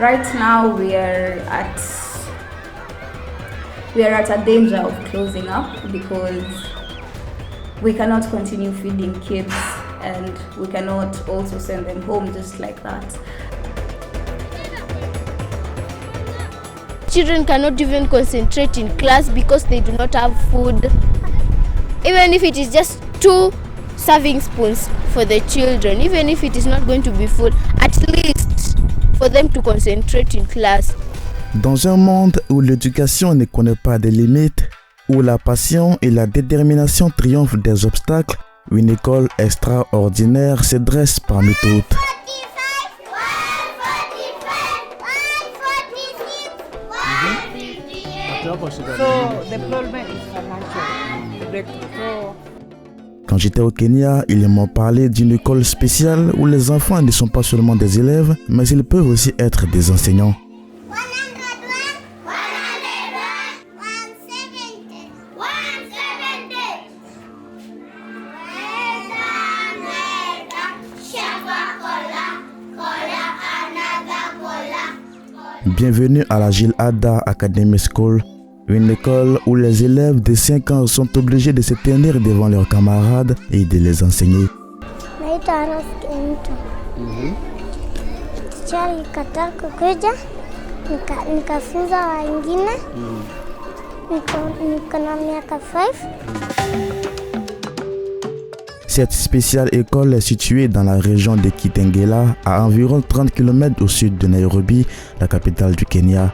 Right now we are at a danger of closing up because we cannot continue feeding kids and we cannot also send them home just like that. Children cannot even concentrate in class because they do not have food. Even if it is just 2 serving spoons for the children, even if it is not going to be full, at least for them to concentrate in class. Dans un monde où l'éducation ne connaît pas de limites, où la passion et la détermination triomphent des obstacles, une école extraordinaire se dresse parmi toutes. Quand j'étais au Kenya, ils m'ont parlé d'une école spéciale où les enfants ne sont pas seulement des élèves, mais ils peuvent aussi être des enseignants. Bienvenue à la Gil'Adha Academy School, une école où les élèves de 5 ans sont obligés de se tenir devant leurs camarades et de les enseigner. Cette spéciale école est située dans la région de Kitengela, à environ 30 km au sud de Nairobi, la capitale du Kenya.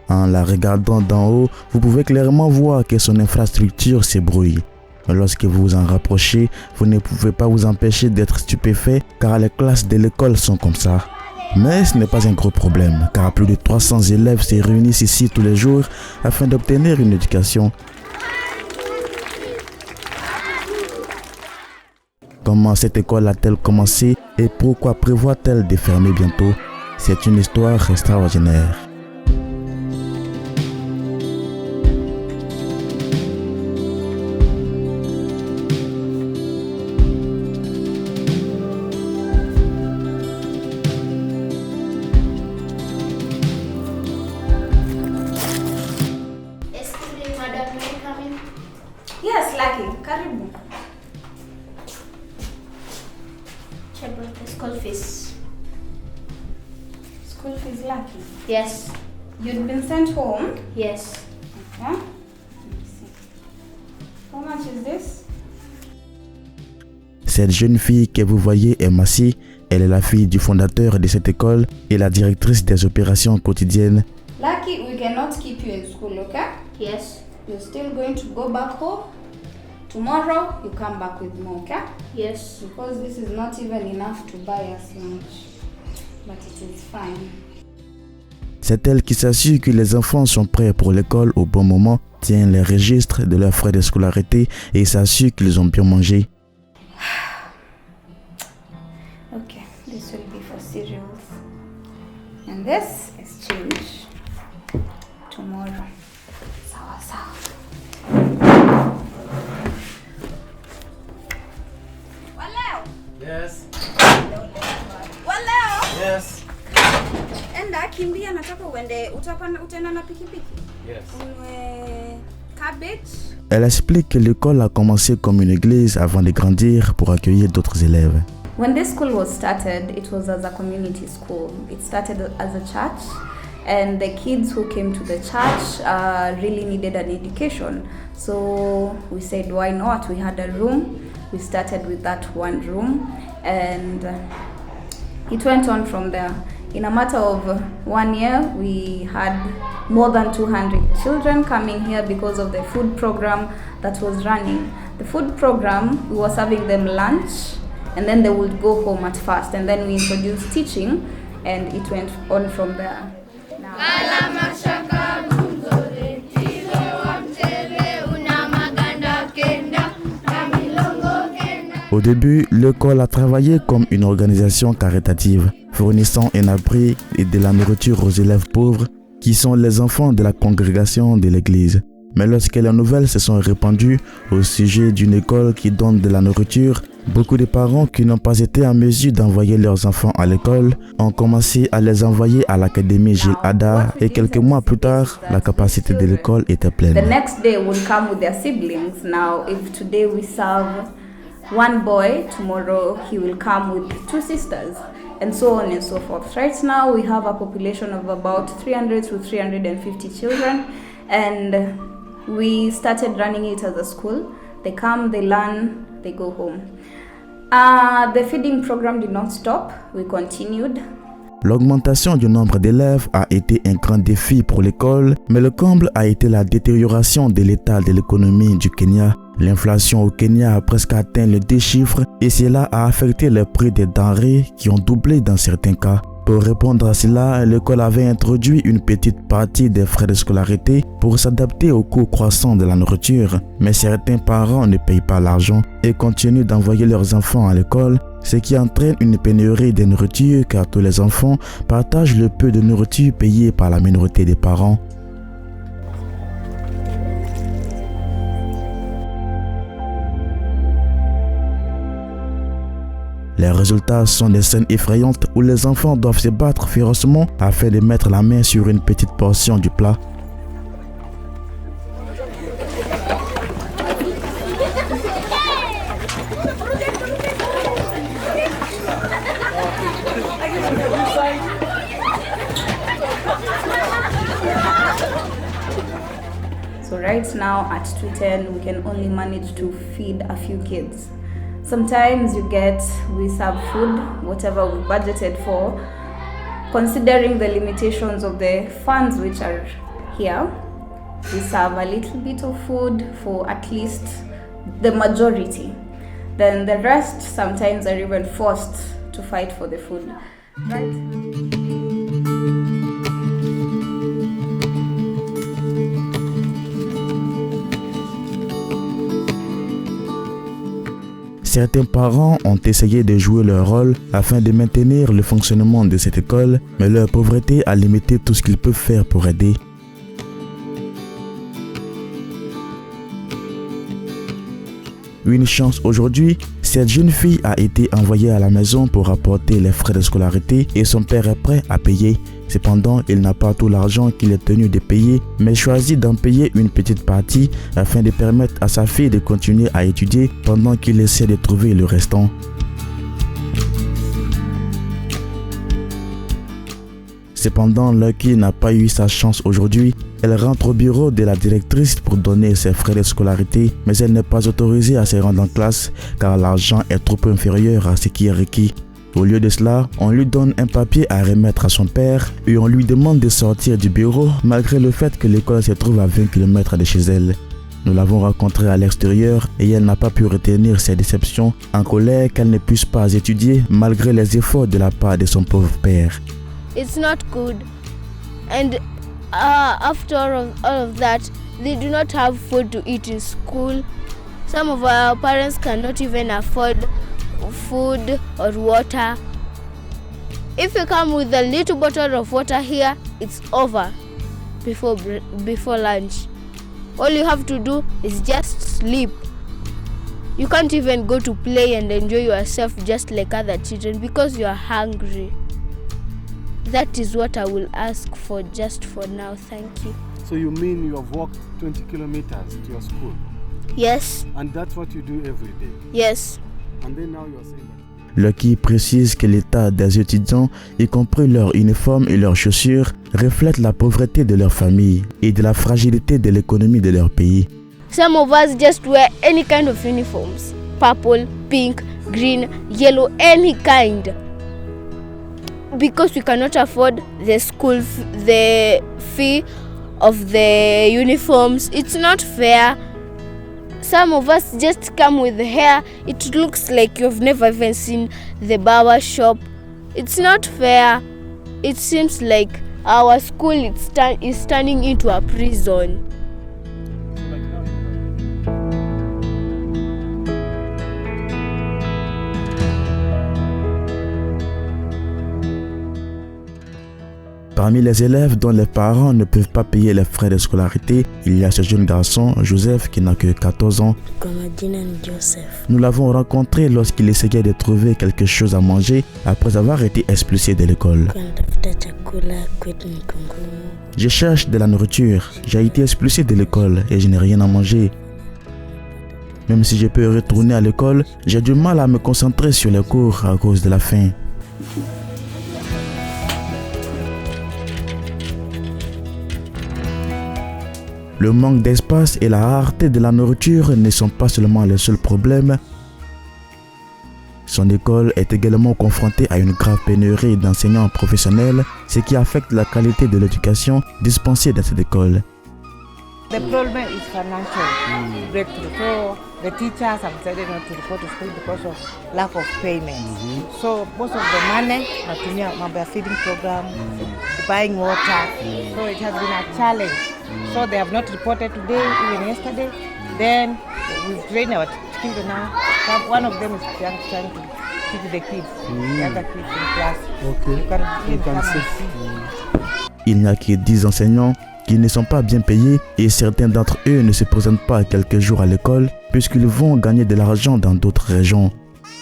En la regardant d'en haut, vous pouvez clairement voir que son infrastructure s'ébrouille. Lorsque vous vous en rapprochez, vous ne pouvez pas vous empêcher d'être stupéfait car les classes de l'école sont comme ça. Mais ce n'est pas un gros problème car plus de 300 élèves se réunissent ici tous les jours afin d'obtenir une éducation. Comment cette école a-t-elle commencé et pourquoi prévoit-elle de fermer bientôt? C'est une histoire extraordinaire. Excuse me, madam, may I come in? Yes, Lucky, karibu. The school fees. School fees, Lucky. Yes. You'd been sent home? Yes. Okay. Let me see. How much is this? Cette jeune fille que vous voyez est Massi. Elle est la fille du fondateur de cette école et la directrice des opérations quotidiennes. Lucky, we cannot keep you in school, okay? Yes. You're still going to go back home. Tomorrow, you come back with more, okay? Yes. Because this is not even enough to buy us lunch. But it is fine. C'est elle qui s'assure que les enfants sont prêts pour l'école au bon moment, tient les registres de leurs frais de scolarité et s'assure qu'ils ont bien mangé. Okay, this will be for cereals. And this is change. Tomorrow. Sawa sawa. Yes. Waleo. Yes. Enda kimbia, nataka utaenda na pikipiki. Yes. Cabbage. Elle explique que l'école a commencé comme une église avant de grandir pour accueillir d'autres élèves. When this school was started, it was as a community school. It started as a church, and the kids who came to the church really needed an education. So we said, why not? We had a room. We started with that one room, and it went on from there. In a matter of 1 year, we had more than 200 children coming here because of the food program that was running. The food program, we were serving them lunch, and then they would go home at first, and then we introduced teaching, and it went on from there. Now, Au début, l'école a travaillé comme une organisation caritative, fournissant un abri et de la nourriture aux élèves pauvres, qui sont les enfants de la congrégation de l'église. Mais lorsque les nouvelles se sont répandues au sujet d'une école qui donne de la nourriture, Beaucoup de parents qui n'ont pas été en mesure d'envoyer leurs enfants à l'école ont commencé à les envoyer à l'académie Gilles Ada et quelques mois plus tard, la capacité de l'école était pleine. The next day will come with their siblings. Now, if today we serve one boy, tomorrow he will come with 2 sisters, and so on and so forth. Right now, we have a population of about 300 to 350 children, and we started running it as a school. They come, they learn, they go home. The feeding program did not stop. We continued. L'augmentation du nombre d'élèves a été un grand défi pour l'école, mais le comble a été la détérioration de l'état de l'économie du Kenya. L'inflation au Kenya a presque atteint le 2 chiffres et cela a affecté les prix des denrées qui ont doublé dans certains cas. Pour répondre à cela, l'école avait introduit une petite partie des frais de scolarité pour s'adapter au coût croissant de la nourriture. Mais certains parents ne payent pas l'argent et continuent d'envoyer leurs enfants à l'école, ce qui entraîne une pénurie de nourriture car tous les enfants partagent le peu de nourriture payé par la minorité des parents. Les résultats sont des scènes effrayantes où les enfants doivent se battre férocement afin de mettre la main sur une petite portion du plat. So right now at 210, we can only manage to feed a few kids. Sometimes we serve food, whatever we budgeted for, considering the limitations of the funds which are here. We serve a little bit of food for at least the majority. Then the rest sometimes are even forced to fight for the food. Right? Certains parents ont essayé de jouer leur rôle afin de maintenir le fonctionnement de cette école, mais leur pauvreté a limité tout ce qu'ils peuvent faire pour aider. Une chance aujourd'hui, cette jeune fille a été envoyée à la maison pour apporter les frais de scolarité et son père est prêt à payer. Cependant, il n'a pas tout l'argent qu'il est tenu de payer, mais choisit d'en payer une petite partie afin de permettre à sa fille de continuer à étudier pendant qu'il essaie de trouver le restant. Cependant, Lucky n'a pas eu sa chance aujourd'hui. Elle rentre au bureau de la directrice pour donner ses frais de scolarité, mais elle n'est pas autorisée à se rendre en classe car l'argent est trop inférieur à ce qui est requis. Au lieu de cela, on lui donne un papier à remettre à son père et on lui demande de sortir du bureau malgré le fait que l'école se trouve à 20 km de chez elle. Nous l'avons rencontrée à l'extérieur et elle n'a pas pu retenir ses déceptions, en colère qu'elle ne puisse pas étudier malgré les efforts de la part de son pauvre père. It's not good, and after all of that, they do not have food to eat in school. Some of our parents cannot even afford food or water. If you come with a little bottle of water here, it's over before lunch. All you have to do is just sleep. You can't even go to play and enjoy yourself just like other children because you are hungry. That is what I will ask for just for now. Thank you. So you mean you have walked 20 kilometers to your school? Yes. And that's what you do every day? Yes. And then now you are saying that... Lucky précise que l'état des étudiants, y compris leur uniforme et leurs chaussures, reflète la pauvreté de leur famille et de la fragilité de l'économie de leur pays. Some of us just wear any kind of uniforms. Purple, pink, green, yellow, any kind. Because we cannot afford the fee of the uniforms. It's not fair. Some of us just come with hair. It looks like you've never even seen the barber shop. It's not fair. It seems like our school is turning into a prison. Parmi les élèves dont les parents ne peuvent pas payer les frais de scolarité, il y a ce jeune garçon, Joseph, qui n'a que 14 ans. Nous l'avons rencontré lorsqu'il essayait de trouver quelque chose à manger après avoir été expulsé de l'école. Je cherche de la nourriture. J'ai été expulsé de l'école et je n'ai rien à manger. Même si je peux retourner à l'école, j'ai du mal à me concentrer sur les cours à cause de la faim. Le manque d'espace et la rareté de la nourriture ne sont pas seulement les seuls problèmes. Son école est également confrontée à une grave pénurie d'enseignants professionnels, ce qui affecte la qualité de l'éducation dispensée dans cette école. The problem is financial breakthrough. So the teachers have decided not to report to school because of lack of payment. So most of the money, natumia feeding program, buying water. So it has been a challenge. So they have not reported today, even yesterday. Then we've trained our children now. One of them is trying to teach the kids, the other kids in class. Okay. You can see. Il n'y a que 10 enseignants qui ne sont pas bien payés et certains d'entre eux ne se présentent pas quelques jours à l'école puisqu'ils vont gagner de l'argent dans d'autres régions.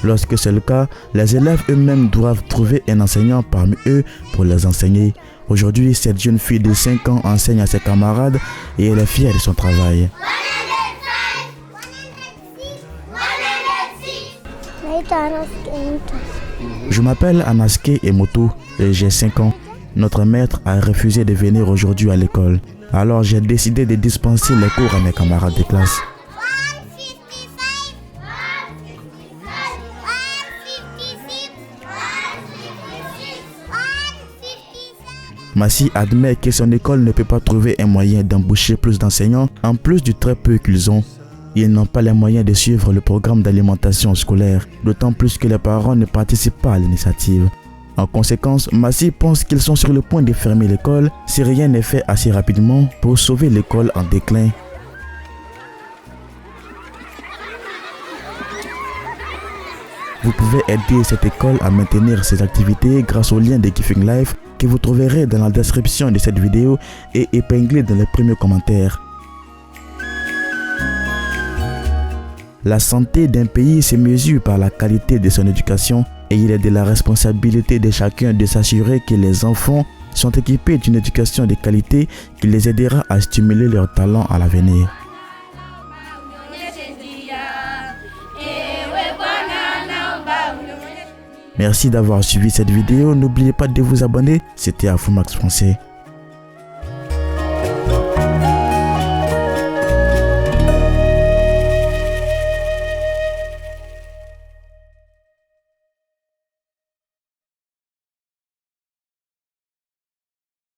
Lorsque c'est le cas, les élèves eux-mêmes doivent trouver un enseignant parmi eux pour les enseigner. Aujourd'hui, cette jeune fille de 5 ans enseigne à ses camarades et elle est fière de son travail. Je m'appelle Anaske Emoto et j'ai 5 ans. Notre maître a refusé de venir aujourd'hui à l'école. Alors j'ai décidé de dispenser les cours à mes camarades de classe. Massi admet que son école ne peut pas trouver un moyen d'embaucher plus d'enseignants en plus du très peu qu'ils ont. Ils n'ont pas les moyens de suivre le programme d'alimentation scolaire, d'autant plus que les parents ne participent pas à l'initiative. En conséquence, Massi pense qu'ils sont sur le point de fermer l'école si rien n'est fait assez rapidement pour sauver l'école en déclin. Vous pouvez aider cette école à maintenir ses activités grâce au lien de Giving Life que vous trouverez dans la description de cette vidéo et épinglé dans les premiers commentaires. La santé d'un pays se mesure par la qualité de son éducation et il est de la responsabilité de chacun de s'assurer que les enfants sont équipés d'une éducation de qualité qui les aidera à stimuler leurs talents à l'avenir. Merci d'avoir suivi cette vidéo. N'oubliez pas de vous abonner. C'était Afromax Français.